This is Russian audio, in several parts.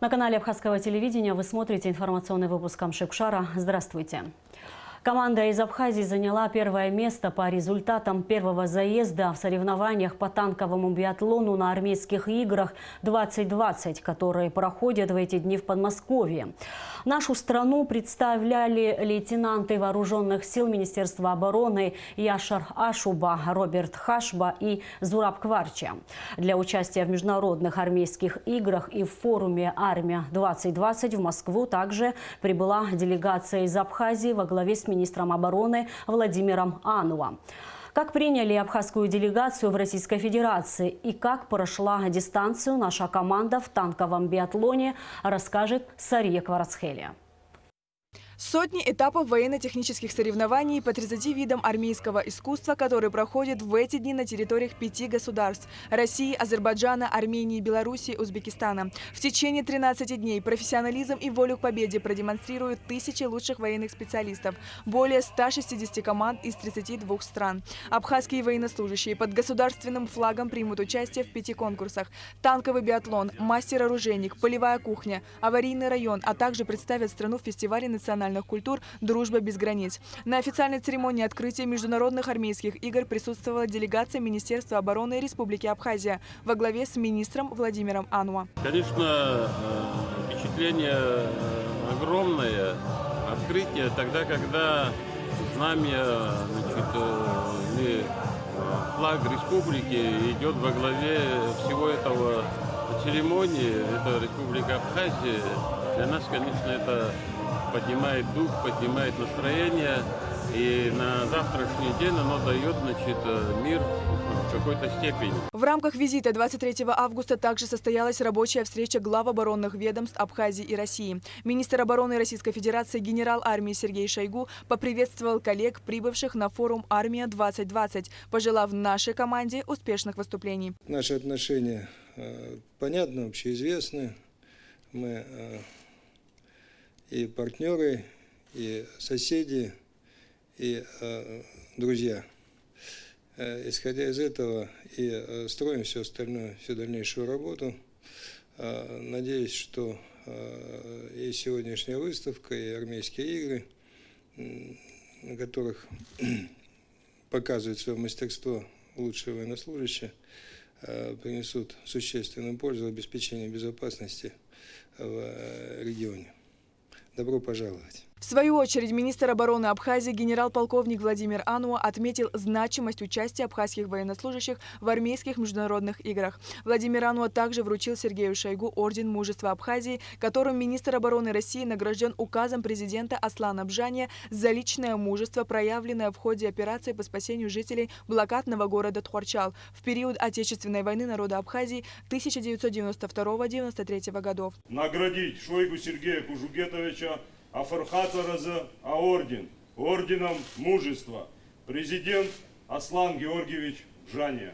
На канале Абхазского телевидения вы смотрите информационный выпуск Амшикшара. Здравствуйте. Команда из Абхазии заняла первое место по результатам первого заезда в соревнованиях по танковому биатлону на армейских играх 2020, которые проходят в эти дни в Подмосковье. Нашу страну представляли лейтенанты вооруженных сил Министерства обороны Яшар Ашуба, Роберт Хашба и Зураб Кварча. Для участия в международных армейских играх и в форуме «Армия-2020» в Москву также прибыла делегация из Абхазии во главе с министром обороны Владимиром Ануа. Как приняли абхазскую делегацию в Российской Федерации и как прошла дистанцию наша команда в танковом биатлоне, расскажет Сария Кварацхелия. Сотни этапов военно-технических соревнований по 30 видам армейского искусства, которые проходят в эти дни на территориях 5 государств – России, Азербайджана, Армении, Белоруссии, Узбекистана. В течение 13 дней профессионализм и волю к победе продемонстрируют тысячи лучших военных специалистов, более 160 команд из 32 стран. Абхазские военнослужащие под государственным флагом примут участие в 5 конкурсах – танковый биатлон, мастер-оружейник, полевая кухня, аварийный район, а также представят страну в фестивале национальных культур «Дружба без границ». На официальной церемонии открытия международных армейских игр присутствовала делегация Министерства обороны Республики Абхазия во главе с министром Владимиром Ануа. Конечно, впечатление огромное. Открытие тогда, когда знамя, флаг республики идет во главе всего этого церемонии. Это Республика Абхазия. Для нас, конечно, это поднимает дух, поднимает настроение, и на завтрашний день оно дает, мир в какой-то степени. В рамках визита 23 августа также состоялась рабочая встреча глав оборонных ведомств Абхазии и России. Министр обороны Российской Федерации генерал армии Сергей Шойгу поприветствовал коллег, прибывших на форум «Армия-2020», пожелав нашей команде успешных выступлений. Наши отношения понятны, общеизвестны. Мы и партнеры, и соседи, и друзья. Исходя из этого и строим все остальное, всю дальнейшую работу. Надеюсь, что и сегодняшняя выставка, и армейские игры, на которых показывают свое мастерство лучшие военнослужащие, принесут существенную пользу в обеспечении безопасности в регионе. Добро пожаловать. В свою очередь, министр обороны Абхазии генерал-полковник Владимир Ануа отметил значимость участия абхазских военнослужащих в армейских международных играх. Владимир Ануа также вручил Сергею Шойгу орден мужества Абхазии, которым министр обороны России награжден указом президента Аслана Бжания за личное мужество, проявленное в ходе операции по спасению жителей блокадного города Тхуарчал в период Отечественной войны народа Абхазии 1992-1993 годов. Наградить Шойгу Сергея Кужугетовича орденом мужества. Президент Аслан Георгиевич Бжания.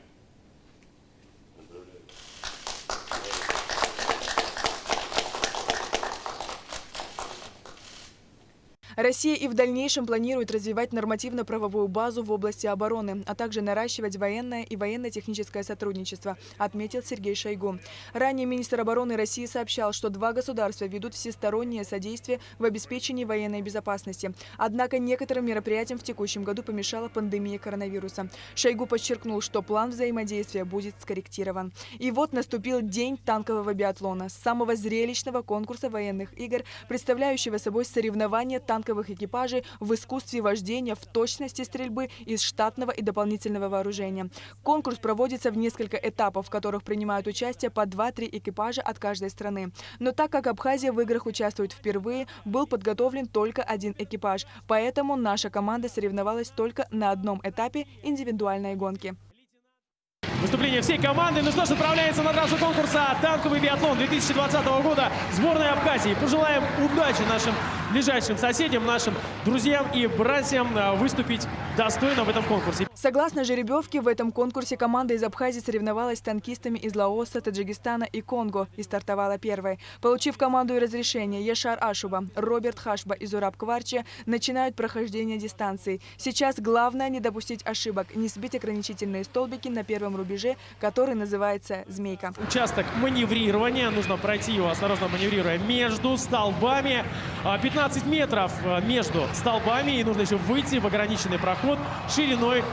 Россия и в дальнейшем планирует развивать нормативно-правовую базу в области обороны, а также наращивать военное и военно-техническое сотрудничество, отметил Сергей Шойгу. Ранее министр обороны России сообщал, что 2 государства ведут всестороннее содействие в обеспечении военной безопасности. Однако некоторым мероприятиям в текущем году помешала пандемия коронавируса. Шойгу подчеркнул, что план взаимодействия будет скорректирован. И вот наступил день танкового биатлона, самого зрелищного конкурса военных игр, представляющего собой соревнования танковых экипажей в искусстве вождения, в точности стрельбы из штатного и дополнительного вооружения. Конкурс проводится в несколько этапов, в которых принимают участие по 2-3 экипажа от каждой страны. Но так как Абхазия в играх участвует впервые, был подготовлен только 1 экипаж. Поэтому наша команда соревновалась только на одном этапе индивидуальной гонки. Выступление всей команды. Ну что ж, отправляется на трассу конкурса «Танковый биатлон» 2020 года сборная Абхазии. Пожелаем удачи нашим ближайшим соседям, нашим друзьям и братьям выступить достойно в этом конкурсе. Согласно жеребьевке, в этом конкурсе команда из Абхазии соревновалась с танкистами из Лаоса, Таджикистана и Конго и стартовала первой. Получив команду и разрешение, Яшар Ашуба, Роберт Хашба и Зураб Кварчи начинают прохождение дистанции. Сейчас главное не допустить ошибок, не сбить ограничительные столбики на первом рубеже, который называется «Змейка». Участок маневрирования. Нужно пройти его, осторожно маневрируя, между столбами. 15 метров между столбами. И нужно еще выйти в ограниченный проход шириной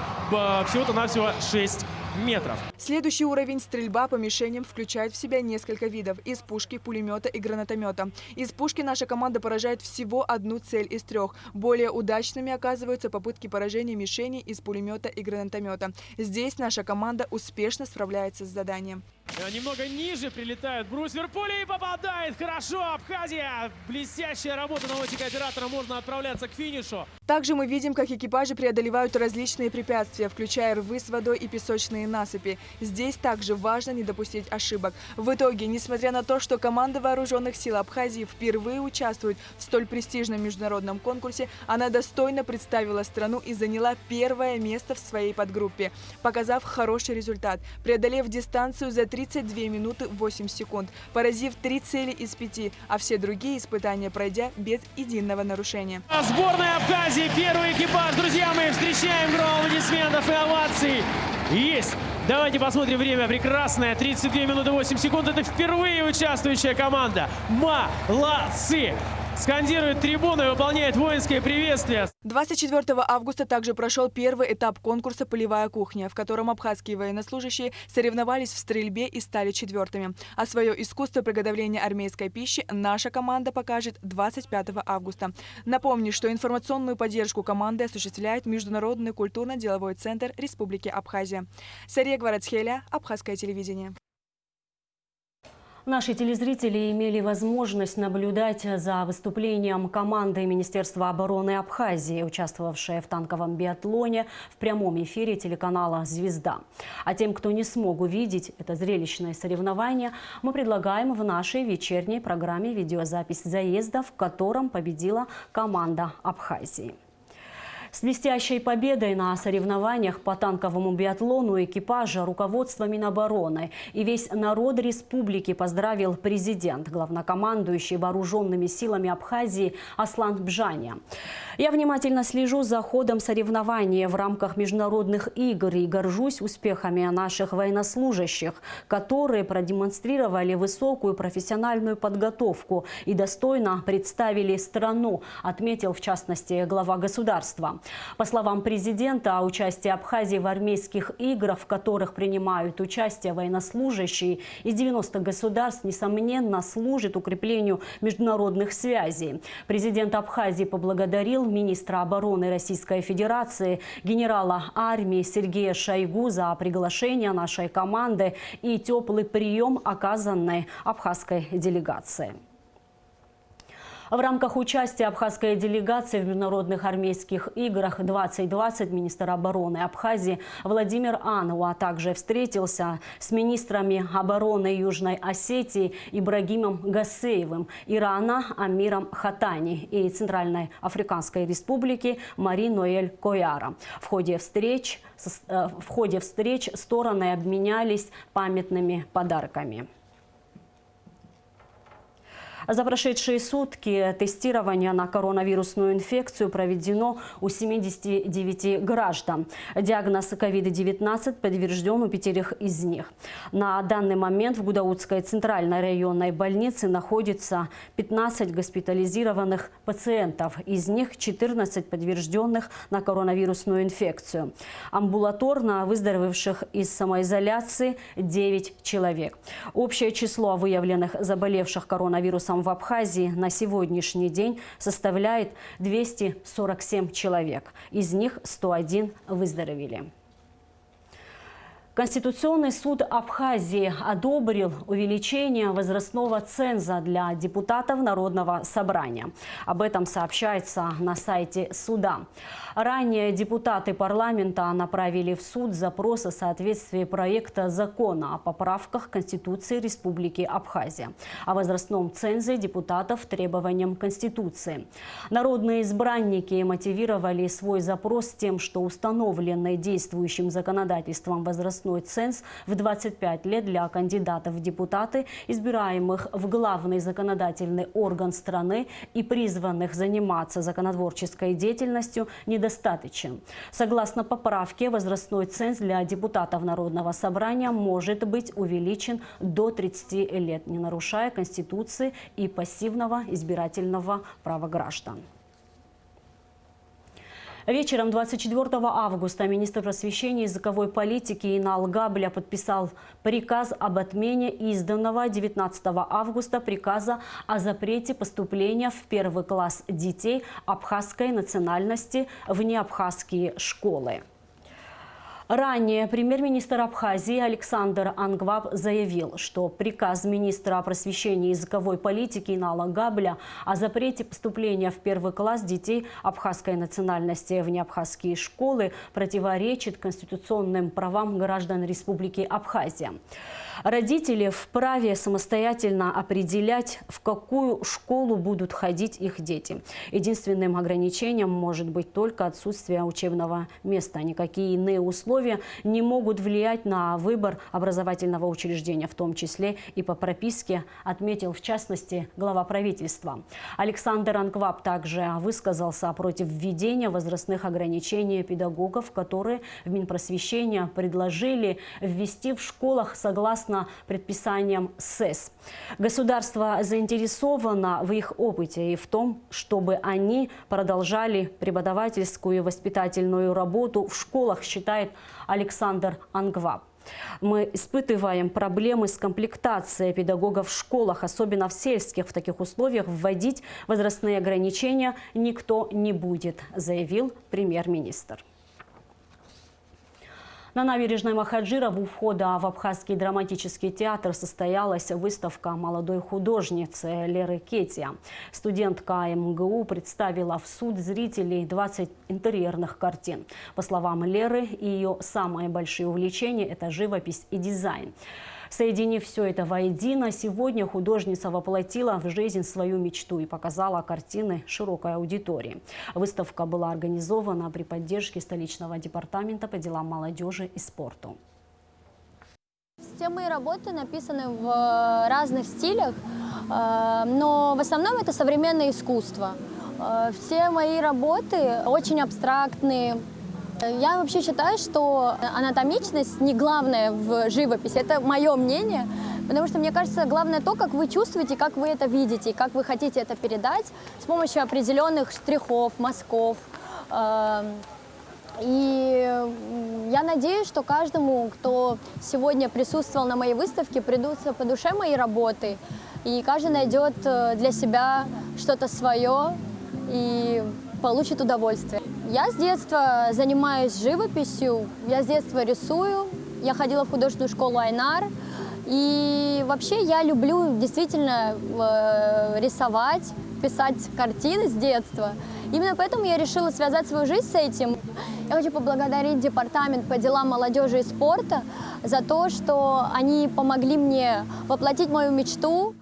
всего-то навсего 6 метров. Следующий уровень — стрельба по мишеням, включает в себя несколько видов: из пушки, пулемета и гранатомета. Из пушки наша команда поражает всего одну цель из 3. Более удачными оказываются попытки поражения мишеней из пулемета и гранатомета. Здесь наша команда успешно справляется с заданием. Немного ниже прилетает брусвер, пуля и попадает. Хорошо, Абхазия. Блестящая работа наводчика-оператора. Можно отправляться к финишу. Также мы видим, как экипажи преодолевают различные препятствия, включая рвы с водой и песочные насыпи. Здесь также важно не допустить ошибок. В итоге, несмотря на то, что команда Вооруженных сил Абхазии впервые участвует в столь престижном международном конкурсе, она достойно представила страну и заняла первое место в своей подгруппе, показав хороший результат, преодолев дистанцию за 32 минуты 8 секунд, поразив 3 цели из 5, а все другие испытания пройдя без единого нарушения. Сборная Абхазии, первый экипаж. Друзья мои, встречаем гром аплодисментов и оваций. Есть! Давайте посмотрим время. Прекрасное. 32 минуты 8 секунд. Это впервые участвующая команда. Молодцы! Скандирует трибуну и выполняет воинское приветствие. 24 августа также прошел первый этап конкурса «Полевая кухня», в котором абхазские военнослужащие соревновались в стрельбе и стали 4-ми. А свое искусство приготовления армейской пищи наша команда покажет 25 августа. Напомню, что информационную поддержку команды осуществляет Международный культурно-деловой центр Республики Абхазия. Сария Гварацхеля, Абхазское телевидение. Наши телезрители имели возможность наблюдать за выступлением команды Министерства обороны Абхазии, участвовавшей в танковом биатлоне, в прямом эфире телеканала «Звезда». А тем, кто не смог увидеть это зрелищное соревнование, мы предлагаем в нашей вечерней программе видеозапись заезда, в котором победила команда Абхазии. С блестящей победой на соревнованиях по танковому биатлону экипажа руководство Минобороны и весь народ республики поздравил президент, главнокомандующий вооруженными силами Абхазии Аслан Бжаня. Я внимательно слежу за ходом соревнований в рамках международных игр и горжусь успехами наших военнослужащих, которые продемонстрировали высокую профессиональную подготовку и достойно представили страну, отметил в частности глава государства. По словам президента, участие Абхазии в армейских играх, в которых принимают участие военнослужащие из 90 государств, несомненно, служит укреплению международных связей. Президент Абхазии поблагодарил министра обороны Российской Федерации, генерала армии Сергея Шойгу за приглашение нашей команды и теплый прием, оказанный абхазской делегации. В рамках участия абхазской делегации в международных армейских играх 2020 министр обороны Абхазии Владимир Анов, а также встретился с министрами обороны Южной Осетии Ибрагимом Гасеевым, Ирана Амиром Хатани и Центральной Африканской Республики Мари Ноэль Кояра. В ходе встреч стороны обменялись памятными подарками. За прошедшие сутки тестирование на коронавирусную инфекцию проведено у 79 граждан. Диагноз COVID-19 подтвержден у 5 из них. На данный момент в Гудаутской центральной районной больнице находится 15 госпитализированных пациентов. Из них 14 подтвержденных на коронавирусную инфекцию. Амбулаторно выздоровевших из самоизоляции 9 человек. Общее число выявленных заболевших коронавирусом в Абхазии на сегодняшний день составляет 247 человек. Из них 101 выздоровели. Конституционный суд Абхазии одобрил увеличение возрастного ценза для депутатов Народного собрания. Об этом сообщается на сайте суда. Ранее депутаты парламента направили в суд запрос о соответствии проекта закона о поправках Конституции Республики Абхазия, о возрастном цензе депутатов требованиям Конституции. Народные избранники мотивировали свой запрос тем, что установленный действующим законодательством возрастной ценз в 25 лет для кандидатов в депутаты, избираемых в главный законодательный орган страны и призванных заниматься законотворческой деятельностью, недостаточен. Согласно поправке, возрастной ценз для депутатов Народного собрания может быть увеличен до 30 лет, не нарушая Конституции и пассивного избирательного права граждан. Вечером 24 августа министр просвещения и языковой политики Инал Габля подписал приказ об отмене изданного 19 августа приказа о запрете поступления в первый класс детей абхазской национальности в неабхазские школы. Ранее премьер-министр Абхазии Александр Ангваб заявил, что приказ министра просвещения и языковой политики Инала Габля о запрете поступления в первый класс детей абхазской национальности в неабхазские школы противоречит конституционным правам граждан Республики Абхазия. Родители вправе самостоятельно определять, в какую школу будут ходить их дети. Единственным ограничением может быть только отсутствие учебного места. Никакие иные условия не могут влиять на выбор образовательного учреждения, в том числе и по прописке, отметил в частности глава правительства. Александр Ангваб также высказался против введения возрастных ограничений педагогов, которые в Минпросвещения предложили ввести в школах согласно предписаниям СЭС. Государство заинтересовано в их опыте и в том, чтобы они продолжали преподавательскую и воспитательную работу в школах, считает Александр Ангваб. Мы испытываем проблемы с комплектацией педагогов в школах, особенно в сельских. В таких условиях вводить возрастные ограничения никто не будет, заявил премьер-министр. На набережной Махаджира у входа в Абхазский драматический театр состоялась выставка молодой художницы Леры Кетия. Студентка МГУ представила в суд зрителей 20 интерьерных картин. По словам Леры, ее самые большие увлечения – это живопись и дизайн. Соединив все это воедино, сегодня художница воплотила в жизнь свою мечту и показала картины широкой аудитории. Выставка была организована при поддержке столичного департамента по делам молодежи и спорту. Все мои работы написаны в разных стилях, но в основном это современное искусство. Все мои работы очень абстрактные. Я вообще считаю, что анатомичность не главное в живописи, это мое мнение, потому что мне кажется, главное то, как вы чувствуете, как вы это видите, и как вы хотите это передать с помощью определенных штрихов, мазков. И я надеюсь, что каждому, кто сегодня присутствовал на моей выставке, придутся по душе мои работы, и каждый найдет для себя что-то свое и получит удовольствие. Я с детства занимаюсь живописью, я с детства рисую, я ходила в художественную школу Айнар. И вообще я люблю действительно рисовать, писать картины с детства. Именно поэтому я решила связать свою жизнь с этим. Я хочу поблагодарить Департамент по делам молодежи и спорта за то, что они помогли мне воплотить мою мечту.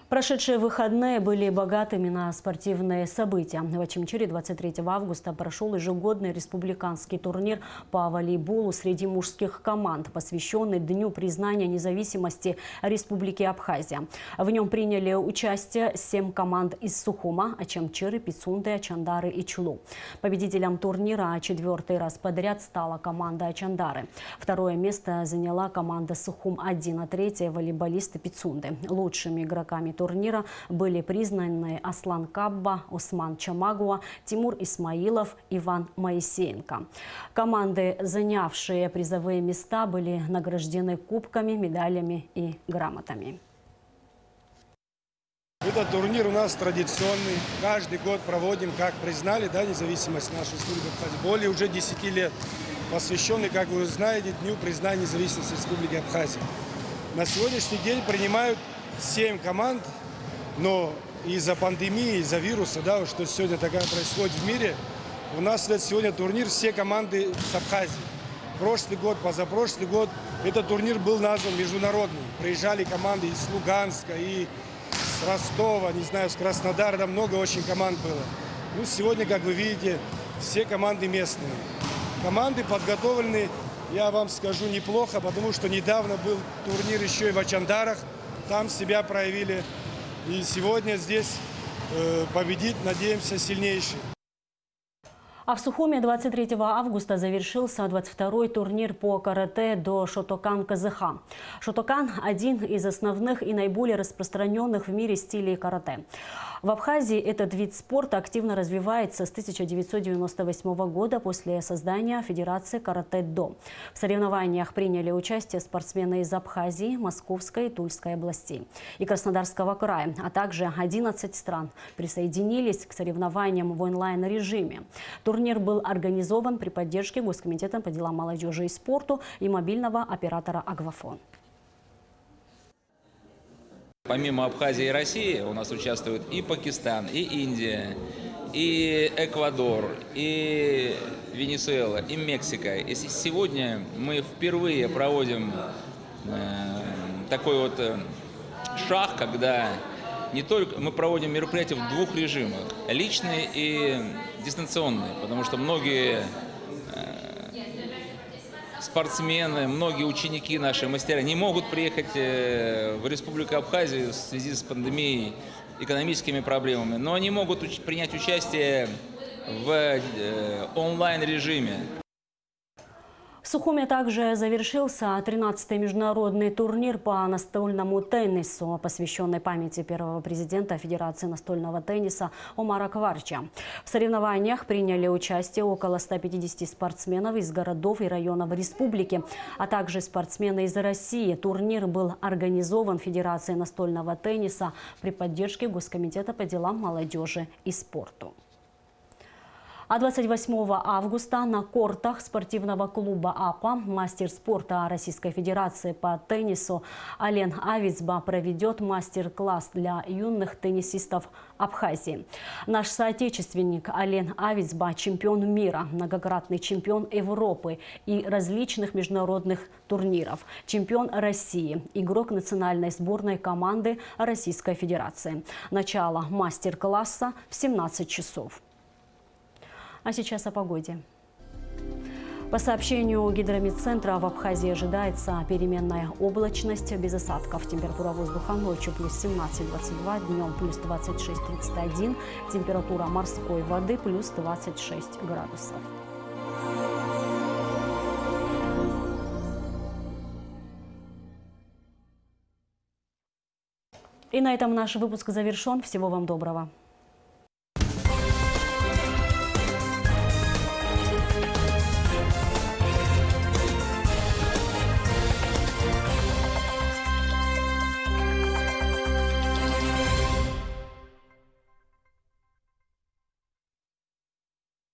Прошедшие выходные были богатыми на спортивные события. В Очимчире 23 августа прошел ежегодный республиканский турнир по волейболу среди мужских команд, посвященный Дню признания независимости Республики Абхазия. В нем приняли участие 7 команд из Сухума, Очимчиры, Пицунды, Очандары и Чулу. Победителем турнира 4-й раз подряд стала команда Очандары. Второе место заняла команда Сухум-1, а третье – волейболисты Пицунды. Лучшими игроками турнира были признаны Аслан Кабба, Осман Чамагуа, Тимур Исмаилов, Иван Моисеенко. Команды, занявшие призовые места, были награждены кубками, медалями и грамотами. Этот турнир у нас традиционный. Каждый год проводим, как признали, да, независимость нашей республики Абхазия. Более уже 10 лет. посвященный, как вы знаете, Дню признания независимости Республики Абхазия. На сегодняшний день принимают 7 команд, но из-за пандемии, из-за вируса, да, что сегодня такая происходит в мире, у нас идет сегодня турнир все команды с Абхазии. Прошлый год, позапрошлый год этот турнир был назван международным. Приезжали команды из Луганска, и с Ростова, не знаю, с Краснодара, да, много очень команд было. Ну, сегодня, как вы видите, все команды местные. Команды подготовлены, я вам скажу, неплохо, потому что недавно был турнир еще и в Ачандарах, там себя проявили. И сегодня здесь победить, надеемся, сильнейший. А в Сухуми 23 августа завершился 22-й турнир по карате до Шотокан КЗХ. Шотокан – один из основных и наиболее распространенных в мире стилей карате. В Абхазии этот вид спорта активно развивается с 1998 года после создания Федерации карате-до. В соревнованиях приняли участие спортсмены из Абхазии, Московской и Тульской областей и Краснодарского края, а также 11 стран присоединились к соревнованиям в онлайн-режиме. Турнир был организован при поддержке Госкомитета по делам молодежи и спорту и мобильного оператора «Агвафон». Помимо Абхазии и России у нас участвуют и Пакистан, и Индия, и Эквадор, и Венесуэла, и Мексика. И сегодня мы впервые проводим такой вот шаг, когда не только мы проводим мероприятия в 2 режимах – личный и дистанционный, потому что многие спортсмены, многие ученики наши, мастера не могут приехать в Республику Абхазию в связи с пандемией, экономическими проблемами, но они могут принять участие в онлайн-режиме. В Сухуми также завершился 13-й международный турнир по настольному теннису, посвященный памяти первого президента Федерации настольного тенниса Омара Кварча. В соревнованиях приняли участие около 150 спортсменов из городов и районов республики, а также спортсмены из России. Турнир был организован Федерацией настольного тенниса при поддержке Госкомитета по делам молодежи и спорту. А 28 августа на кортах спортивного клуба АПА мастер спорта Российской Федерации по теннису Ален Авицба проведет мастер-класс для юных теннисистов Абхазии. Наш соотечественник Ален Авицба – чемпион мира, многократный чемпион Европы и различных международных турниров, чемпион России, игрок национальной сборной команды Российской Федерации. Начало мастер-класса в 17 часов. А сейчас о погоде. По сообщению Гидрометцентра, в Абхазии ожидается переменная облачность без осадков. Температура воздуха ночью плюс 17-22, днем плюс 26-31, температура морской воды плюс 26 градусов. И на этом наш выпуск завершен. Всего вам доброго.